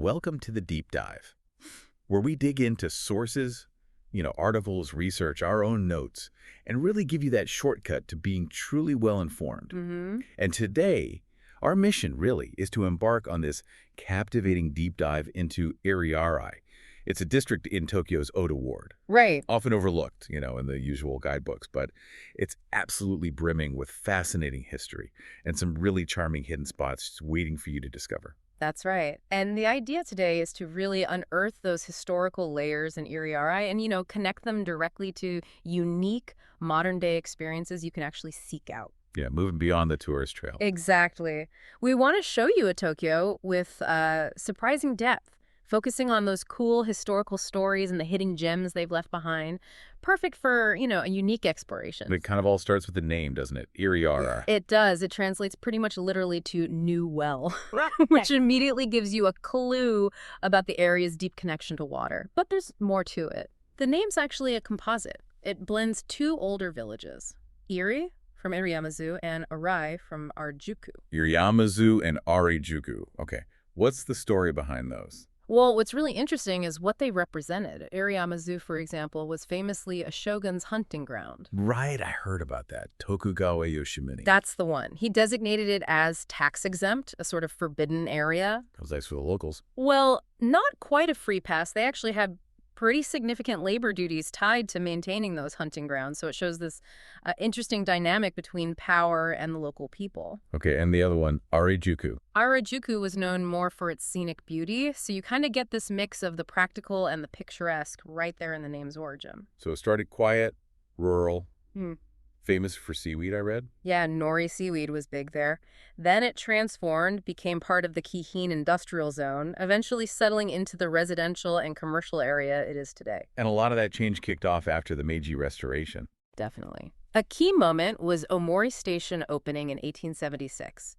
welcome to the Deep Dive, where we dig into sources, articles, research, our own notes, and really give you that shortcut to being truly well-informed. And today, our mission really is to embark on this captivating deep dive into Iriarai. It's a district in Tokyo's Oda Ward. Right. Often overlooked, in the usual guidebooks, but it's absolutely brimming with fascinating history and some really charming hidden spots waiting for you to discover. That's right. And the idea today is to really unearth those historical layers in Iriarai and, connect them directly to unique modern-day experiences you can actually seek out. Yeah, moving beyond the tourist trail. Exactly. We want to show you a Tokyo with surprising depth, focusing on those cool historical stories and the hidden gems they've left behind. Perfect for, a unique exploration. It kind of all starts with the name, doesn't it? Iriarai. It does. It translates pretty much literally to new well, which immediately gives you a clue about the area's deep connection to water. But there's more to it. The name's actually a composite. It blends two older villages, Iri from Iriamazu and Arai from Arai-juku. Iriamazu and Arai-juku. Okay. What's the story behind those? Well, what's really interesting is what they represented. Iriamazu, for example, was famously a shogun's hunting ground. Right, I heard about that. Tokugawa Yoshimine. That's the one. He designated it as tax-exempt, a sort of forbidden area. That was nice for the locals. Well, not quite a free pass. They actually had pretty significant labor duties tied to maintaining those hunting grounds. So it shows this interesting dynamic between power and the local people. Okay, and the other one, Arai-juku. Arai-juku was known more for its scenic beauty, so you kind of get this mix of the practical and the picturesque right there in the name's origin. So it started quiet, rural, famous for seaweed, I read? Yeah, nori seaweed was big there. Then it transformed, became part of the Kihin industrial zone, eventually settling into the residential and commercial area it is today. And a lot of that change kicked off after the Meiji Restoration. Definitely. A key moment was Omori Station opening in 1876.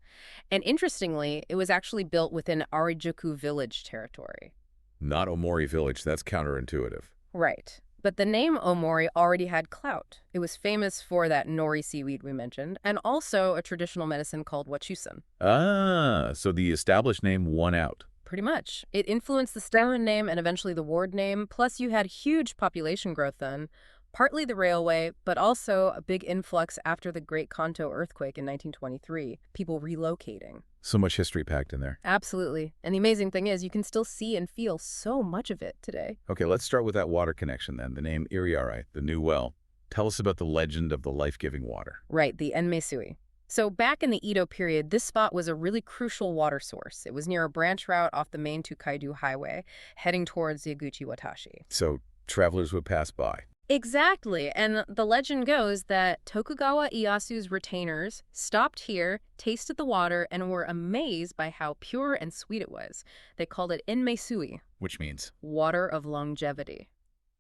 And interestingly, it was actually built within Arai-juku Village territory. Not Omori Village, that's counterintuitive. Right. But the name Omori already had clout. It was famous for that nori seaweed we mentioned, and also a traditional medicine called wachusen. Ah, so the established name won out. Pretty much. It influenced the town name and eventually the ward name, plus you had huge population growth then, partly the railway, but also a big influx after the Great Kanto earthquake in 1923, people relocating. So much history packed in there. Absolutely. And the amazing thing is you can still see and feel so much of it today. Okay, let's start with that water connection then. The name Iriarai, the new well. Tell us about the legend of the life-giving water. Right, the Enmeisui. So back in the Edo period, this spot was a really crucial water source. It was near a branch route off the main Tokaido Highway, heading towards Yaguchi-Watashi. So travelers would pass by. Exactly. And the legend goes that Tokugawa Ieyasu's retainers stopped here, tasted the water, and were amazed by how pure and sweet it was. They called it Enmeisui. Which means? Water of longevity.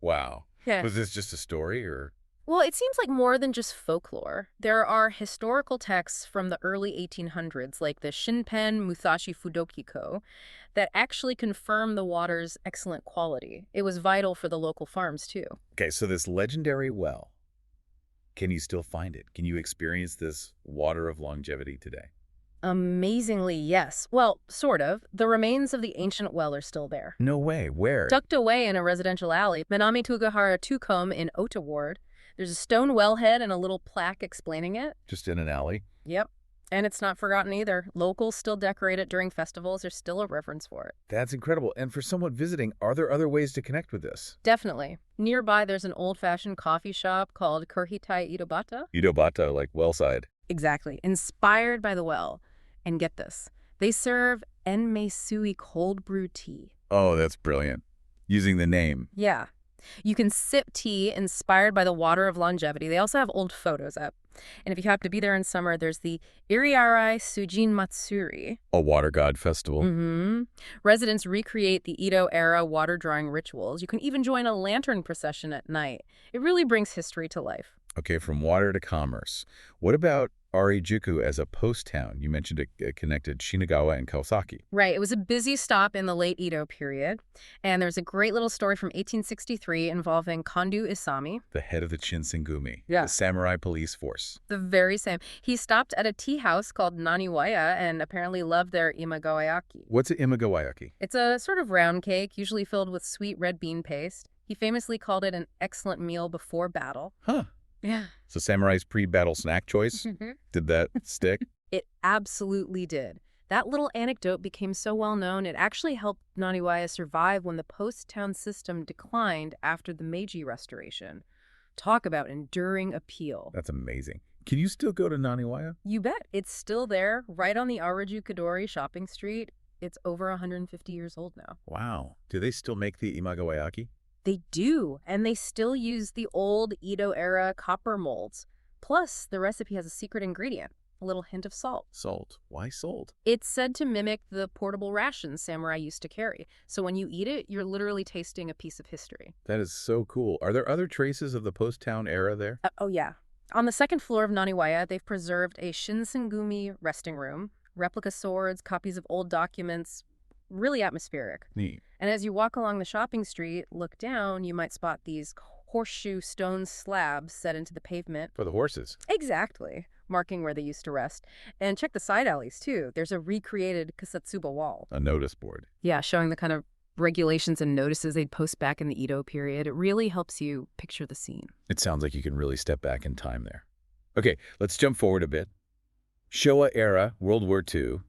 Wow. Yeah. Was this just a story or? Well, it seems like more than just folklore. There are historical texts from the early 1800s, like the Shinpen Musashi Fudokiko, that actually confirm the water's excellent quality. It was vital for the local farms, too. Okay, so this legendary well, can you still find it? Can you experience this water of longevity today? Amazingly, yes. Well, sort of. The remains of the ancient well are still there. No way. Where? Tucked away in a residential alley, Minami Tugahara Tukom in Ota Ward. There's a stone wellhead and a little plaque explaining it. Just in an alley? Yep. And it's not forgotten either. Locals still decorate it during festivals. There's still a reverence for it. That's incredible. And for someone visiting, are there other ways to connect with this? Definitely. Nearby, there's an old-fashioned coffee shop called Kurhitai Idobata. Idobata, like wellside. Exactly. Inspired by the well. And get this. They serve Enmeisui cold brew tea. Oh, that's brilliant. Using the name. Yeah. You can sip tea inspired by the water of longevity. They also have old photos up. And if you happen to be there in summer, there's the Iriarai Sujin Matsuri. A water god festival. Residents recreate the Edo-era water drawing rituals. You can even join a lantern procession at night. It really brings history to life. Okay, from water to commerce. What about Arai-juku as a post town. You mentioned it connected Shinagawa and Kawasaki. Right. It was a busy stop in the late Edo period. And there's a great little story from 1863 involving Kondo Isami. The head of the Shinsengumi, Yeah. the samurai police force. The very same. He stopped at a tea house called Naniwaya and apparently loved their imagawayaki. What's an imagawayaki? It's a sort of round cake, usually filled with sweet red bean paste. He famously called it an excellent meal before battle. Huh. Yeah. So samurai's pre-battle snack choice? Did that stick? It absolutely did. That little anecdote became so well known, it actually helped Naniwaya survive when the post-town system declined after the Meiji Restoration. Talk about enduring appeal. That's amazing. Can you still go to Naniwaya? You bet. It's still there, right on the Arai-juku shopping street. It's over 150 years old now. Wow. Do they still make the imagawayaki? They do, and they still use the old Edo-era copper molds. Plus, the recipe has a secret ingredient, a little hint of salt. Salt. Why salt? It's said to mimic the portable rations samurai used to carry. So when you eat it, you're literally tasting a piece of history. That is so cool. Are there other traces of the post-town era there? Oh, yeah. On the second floor of Naniwaya, they've preserved a Shinsengumi resting room, replica swords, copies of old documents, really atmospheric. Neat. And as you walk along the shopping street, look down, you might spot these horseshoe stone slabs set into the pavement. For the horses. Exactly. Marking where they used to rest. And check the side alleys, too. There's a recreated Kasatsuba wall. A notice board. Yeah, showing the kind of regulations and notices they'd post back in the Edo period. It really helps you picture the scene. It sounds like you can really step back in time there. Okay, let's jump forward a bit. Shōwa era, World War II.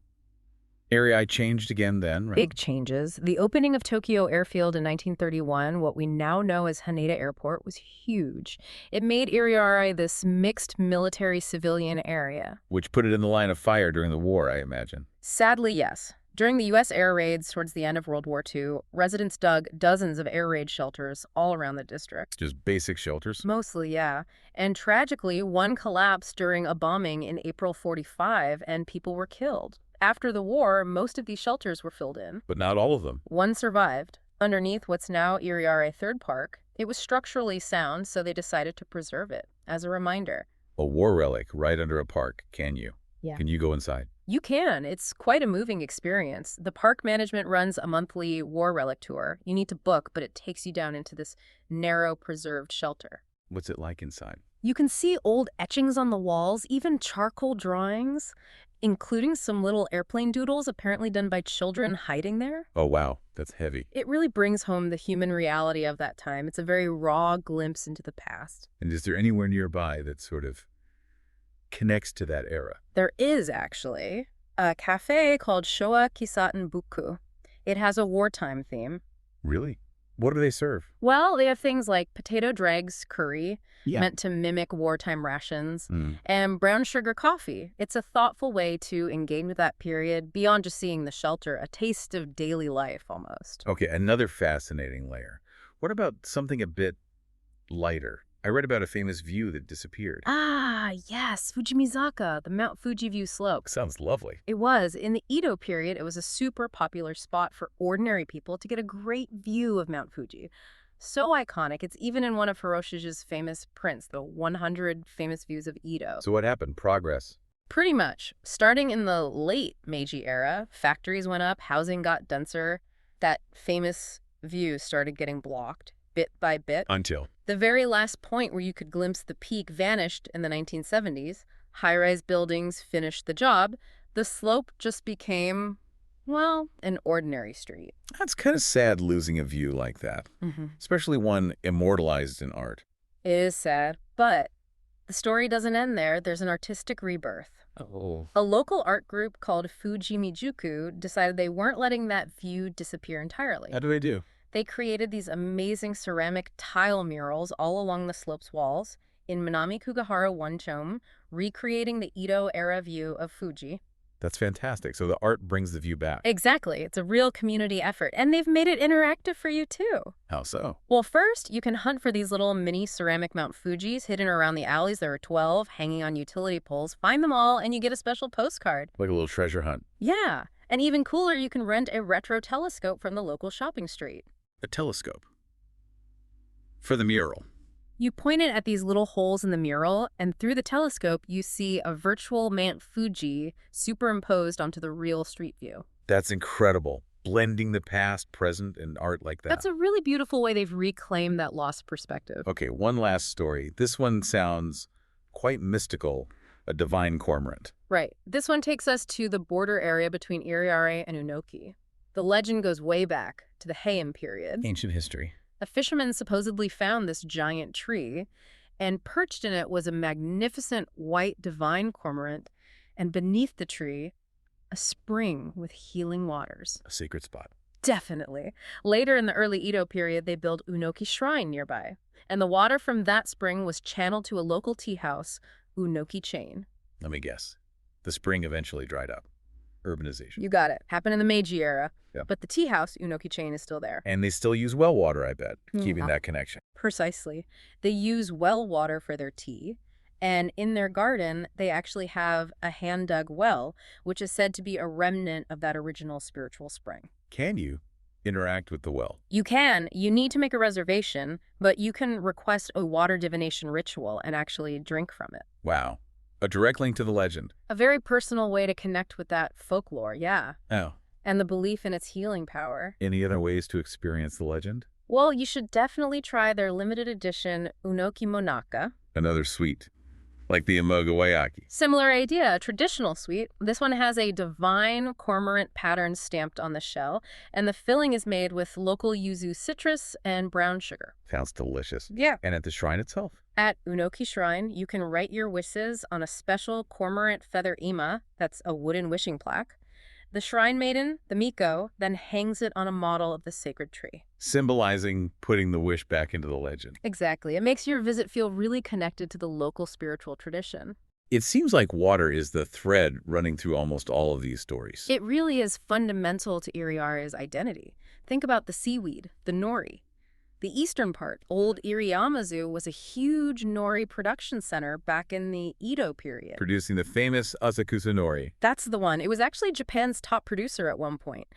Iriarai changed again then, right? Big changes. The opening of Tokyo Airfield in 1931, what we now know as Haneda Airport, was huge. It made Iriarai this mixed military-civilian area. Which put it in the line of fire during the war, I imagine. Sadly, yes. During the U.S. air raids towards the end of World War II, residents dug dozens of air raid shelters all around the district. Just basic shelters? Mostly, yeah. And tragically, one collapsed during a bombing in April 1945, and people were killed. After the war, most of these shelters were filled in. But not all of them. One survived. Underneath what's now Iriarai Third Park, it was structurally sound, so they decided to preserve it as a reminder. A war relic right under a park, can you? Yeah. Can you go inside? You can. It's quite a moving experience. The park management runs a monthly war relic tour. You need to book, but it takes you down into this narrow, preserved shelter. What's it like inside? You can see old etchings on the walls, even charcoal drawings, including some little airplane doodles apparently done by children hiding there. Oh, wow. That's heavy. It really brings home the human reality of that time. It's a very raw glimpse into the past. And is there anywhere nearby that sort of connects to that era? There is, actually, a cafe called Shōwa Kisaten Buku. It has a wartime theme. Really? What do they serve? Well, they have things like potato dregs curry, Yeah. meant to mimic wartime rations, and brown sugar coffee. It's a thoughtful way to engage with that period beyond just seeing the shelter, a taste of daily life almost. Okay, another fascinating layer. What about something a bit lighter? I read about a famous view that disappeared. Ah, yes, Fujimizaka, the Mount Fuji view slope. Sounds lovely. It was. In the Edo period, it was a super popular spot for ordinary people to get a great view of Mount Fuji. So iconic, it's even in one of Hiroshige's famous prints, the 100 Famous Views of Edo. So what happened? Progress. Pretty much. Starting in the late Meiji-era, factories went up, housing got denser. That famous view started getting blocked, bit by bit. Until? The very last point where you could glimpse the peak vanished in the 1970s. High-rise buildings finished the job. The slope just became, well, an ordinary street. That's kind of sad losing a view like that, especially one immortalized in art. It is sad, but the story doesn't end there. There's an artistic rebirth. Oh. A local art group called Fujimijuku decided they weren't letting that view disappear entirely. How do they do? They created these amazing ceramic tile murals all along the slope's walls in Minami-Kugahara Wanchom, recreating the Edo-era view of Fuji. That's fantastic. So the art brings the view back. Exactly. It's a real community effort. And they've made it interactive for you, too. How so? Well, first, you can hunt for these little mini ceramic Mount Fujis hidden around the alleys. There are 12 hanging on utility poles. Find them all, and you get a special postcard. Like a little treasure hunt. Yeah. And even cooler, you can rent a retro telescope from the local shopping street. A telescope. For the mural. You point it at these little holes in the mural, and through the telescope, you see a virtual Mount Fuji superimposed onto the real street view. That's incredible. Blending the past, present, and art like that. That's a really beautiful way they've reclaimed that lost perspective. Okay, one last story. This one sounds quite mystical, a divine cormorant. Right. This one takes us to the border area between Iriarai and Unoki. The legend goes way back to the Heian period. Ancient history. A fisherman supposedly found this giant tree, and perched in it was a magnificent white divine cormorant, and beneath the tree, a spring with healing waters. A secret spot. Definitely. Later in the early Edo period, they built Unoki Shrine nearby, and the water from that spring was channeled to a local tea house, Unoki Chain. Let me guess. The spring eventually dried up. Urbanization. You got it. Happened in the Meiji-era. Yep. But the tea house, Unoki Chain, is still there. And they still use well water, I bet, keeping that connection. Precisely. They use well water for their tea, and in their garden, they actually have a hand-dug well, which is said to be a remnant of that original spiritual spring. Can you interact with the well? You can. You need to make a reservation, but you can request a water divination ritual and actually drink from it. Wow. A direct link to the legend. A very personal way to connect with that folklore, yeah. Oh. And the belief in its healing power. Any other ways to experience the legend? Well, you should definitely try their limited edition Unoki Monaka. Another sweet. Like the Imogawayaki. Similar idea, a traditional sweet. This one has a divine cormorant pattern stamped on the shell, and the filling is made with local yuzu citrus and brown sugar. Sounds delicious. Yeah. And at the shrine itself? At Unoki Shrine, you can write your wishes on a special cormorant feather ima, that's a wooden wishing plaque. The shrine maiden, the Miko, then hangs it on a model of the sacred tree. Symbolizing putting the wish back into the legend. Exactly. It makes your visit feel really connected to the local spiritual tradition. It seems like water is the thread running through almost all of these stories. It really is fundamental to Iriarai's identity. Think about the seaweed, the nori. The eastern part, old Iriamazu, was a huge nori production center back in the Edo period. Producing the famous Asakusa nori. That's the one. It was actually Japan's top producer at one point.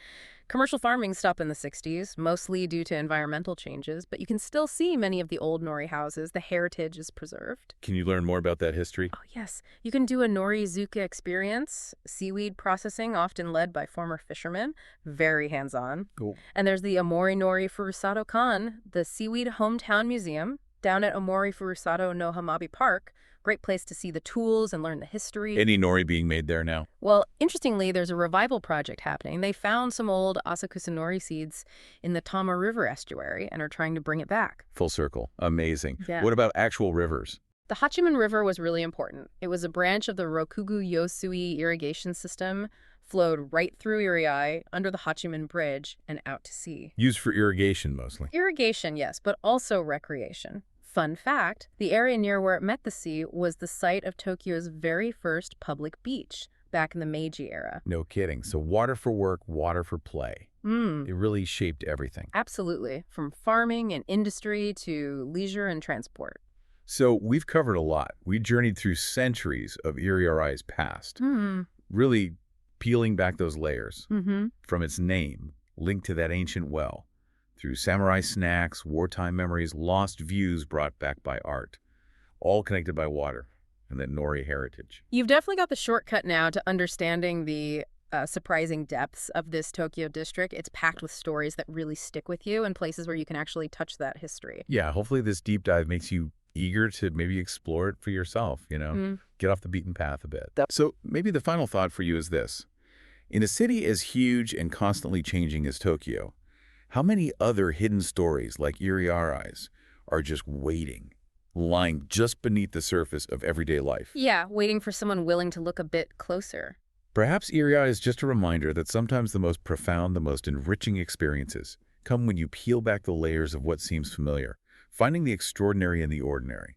Commercial farming stopped in the 60s, mostly due to environmental changes, but you can still see many of the old nori houses. The heritage is preserved. Can you learn more about that history? Oh, yes. You can do a nori-zuka experience, seaweed processing often led by former fishermen, very hands-on. Cool. And there's the Omori Nori Furusato Kan, the Seaweed Hometown Museum, down at Omori Furusato no Hamabi Park. Great place to see the tools and learn the history. Any nori being made there now? Well, interestingly, there's a revival project happening. They found some old Asakusa nori seeds in the Tama River estuary and are trying to bring it back. Full circle. Amazing. Yeah. What about actual rivers? The Hachiman River was really important. It was a branch of the Rokugu Yosui irrigation system, flowed right through Iriai, under the Hachiman Bridge, and out to sea. Used for irrigation mostly. Irrigation, yes, but also recreation. Fun fact, the area near where it met the sea was the site of Tokyo's very first public beach back in the Meiji-era. No kidding. So water for work, water for play. It really shaped everything. Absolutely, from farming and industry to leisure and transport. So we've covered a lot. We journeyed through centuries of Iriarai's past, really peeling back those layers from its name, linked to that ancient well, through samurai snacks, wartime memories, lost views brought back by art, all connected by water and that nori heritage. You've definitely got the shortcut now to understanding the surprising depths of this Tokyo district. It's packed with stories that really stick with you and places where you can actually touch that history. Yeah, hopefully this deep dive makes you eager to maybe explore it for yourself, get off the beaten path a bit. So maybe the final thought for you is this. In a city as huge and constantly changing as Tokyo, how many other hidden stories like Iriarai's are just waiting, lying just beneath the surface of everyday life? Yeah, waiting for someone willing to look a bit closer. Perhaps Iriai is just a reminder that sometimes the most profound, the most enriching experiences come when you peel back the layers of what seems familiar, finding the extraordinary in the ordinary.